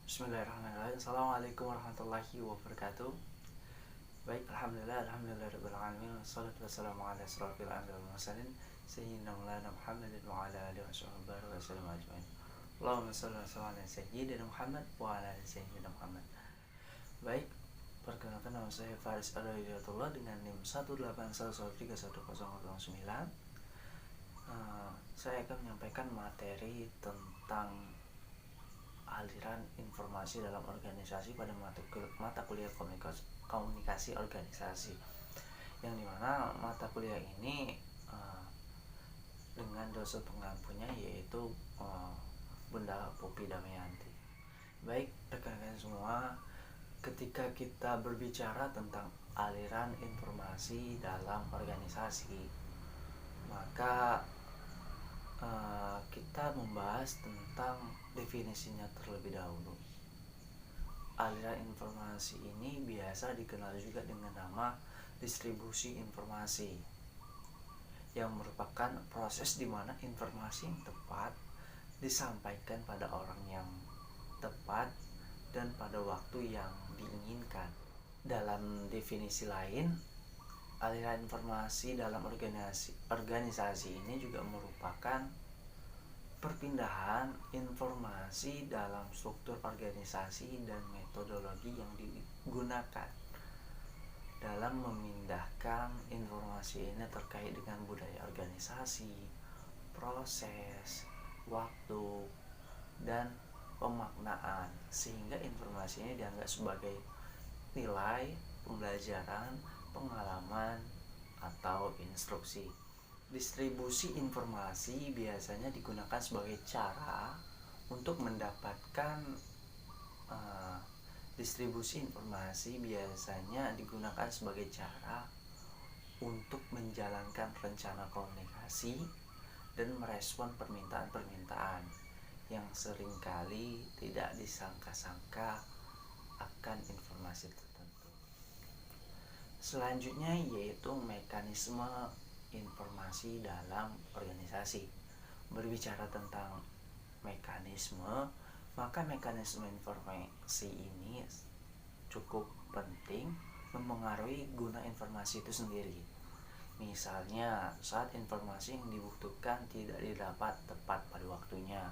Bismillahirrahmanirrahim. Assalamualaikum warahmatullahi wabarakatuh. Baik, alhamdulillah rabbil alamin. Wassalatu wassalamu ala asrofil anbiya'i wal mursalin sayyidina maulana Muhammadin wa ala alihi washabbihi wa sallam ajmain. Allahumma shalli wa sallim ala sayyidina Muhammad wa ala ali sayyidina Muhammad. Baik, perkenalkan nama saya Faris Adawiyatullah dengan NIM 181131009. Saya akan menyampaikan materi tentang aliran informasi dalam organisasi pada mata kuliah komunikasi organisasi, yang dimana mata kuliah ini dengan dosen pengampunya yaitu Bunda Popi Damayanti. Baik rekan-rekan semua, ketika kita berbicara tentang aliran informasi dalam organisasi, maka kita membahas tentang definisinya terlebih dahulu. Aliran informasi ini biasa dikenal juga dengan nama distribusi informasi, yang merupakan proses di mana informasi yang tepat disampaikan pada orang yang tepat dan pada waktu yang diinginkan. Dalam definisi lain, aliran informasi dalam organisasi ini juga merupakan perpindahan informasi dalam struktur organisasi dan metodologi yang digunakan dalam memindahkan informasi ini terkait dengan budaya organisasi, proses, waktu, dan pemaknaan, sehingga informasi ini dianggap sebagai nilai, pembelajaran, pengalaman, atau instruksi. Distribusi informasi biasanya digunakan sebagai cara untuk mendapatkan distribusi informasi biasanya digunakan sebagai cara untuk menjalankan rencana komunikasi dan merespon permintaan-permintaan yang seringkali tidak disangka-sangka akan informasi tertentu. Selanjutnya yaitu mekanisme informasi dalam organisasi. Berbicara tentang mekanisme, maka mekanisme informasi ini cukup penting mempengaruhi guna informasi itu sendiri. Misalnya, saat informasi yang dibutuhkan tidak didapat tepat pada waktunya,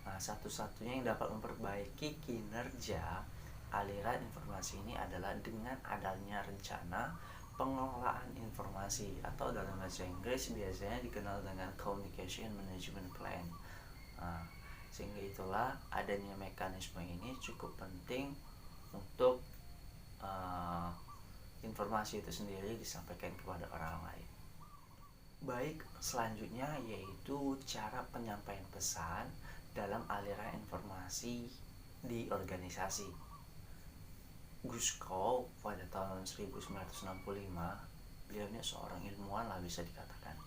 satu-satunya yang dapat memperbaiki kinerja aliran informasi ini adalah dengan adanya rencana pengelolaan informasi, atau dalam bahasa Inggris biasanya dikenal dengan Communication Management Plan. Sehingga itulah adanya mekanisme ini cukup penting untuk informasi itu sendiri disampaikan kepada orang lain. Baik, selanjutnya yaitu cara penyampaian pesan dalam aliran informasi di organisasi. Guskow pada tahun 1965, beliau ini seorang ilmuwan lah bisa dikatakan.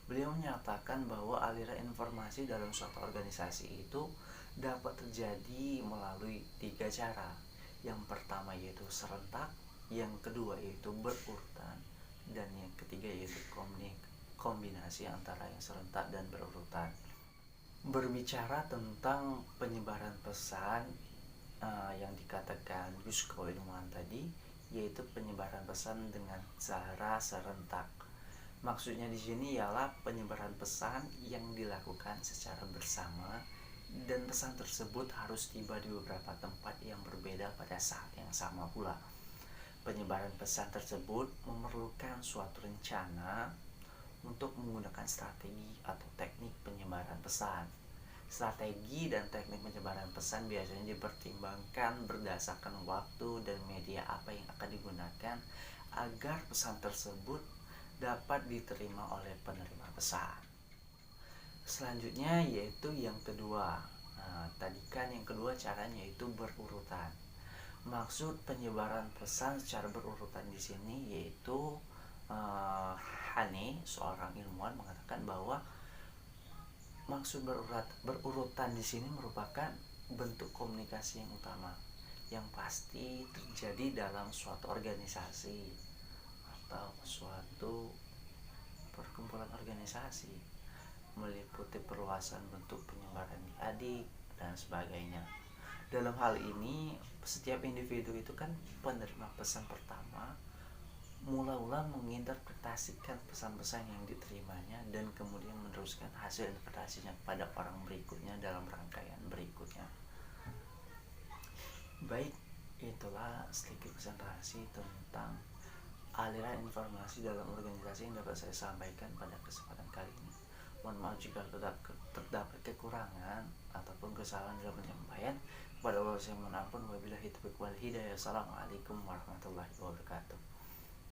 Beliau menyatakan bahwa aliran informasi dalam suatu organisasi itu dapat terjadi melalui 3 cara. Yang pertama yaitu serentak, yang kedua yaitu berurutan, dan yang ketiga yaitu kombinasi antara yang serentak dan berurutan. Berbicara tentang penyebaran pesan yang dikatakan Guskow ilmuwan tadi, yaitu penyebaran pesan dengan cara serentak. Maksudnya di sini ialah penyebaran pesan yang dilakukan secara bersama, dan pesan tersebut harus tiba di beberapa tempat yang berbeda pada saat yang sama pula. Penyebaran pesan tersebut memerlukan suatu rencana untuk menggunakan strategi atau teknik penyebaran pesan. Strategi dan teknik penyebaran pesan biasanya dipertimbangkan berdasarkan waktu dan media apa yang akan digunakan agar pesan tersebut dapat diterima oleh penerima pesan. Selanjutnya yaitu yang kedua. Tadi kan yang kedua caranya yaitu berurutan. Maksud penyebaran pesan secara berurutan di sini yaitu Hane, seorang ilmuwan, mengatakan bahwa maksud berurutan di sini merupakan bentuk komunikasi yang utama yang pasti terjadi dalam suatu organisasi atau suatu perkumpulan organisasi, meliputi perluasan bentuk penyebaran di adik dan sebagainya. Dalam hal ini, setiap individu itu kan penerima pesan pertama mula-mula menginterpretasikan pesan-pesan yang diterimanya dan kemudian meneruskan hasil interpretasinya kepada orang berikutnya dalam rangkaian berikutnya. Baik, itulah sedikit presentasi tentang aliran informasi dalam organisasi yang dapat saya sampaikan pada kesempatan kali ini. Mohon maaf jika terdapat kekurangan ataupun kesalahan dalam penyampaian. Kepada Allah saya mohon ampun. Wabillahi taufiq wal hidayah. Assalamualaikum warahmatullahi wabarakatuh.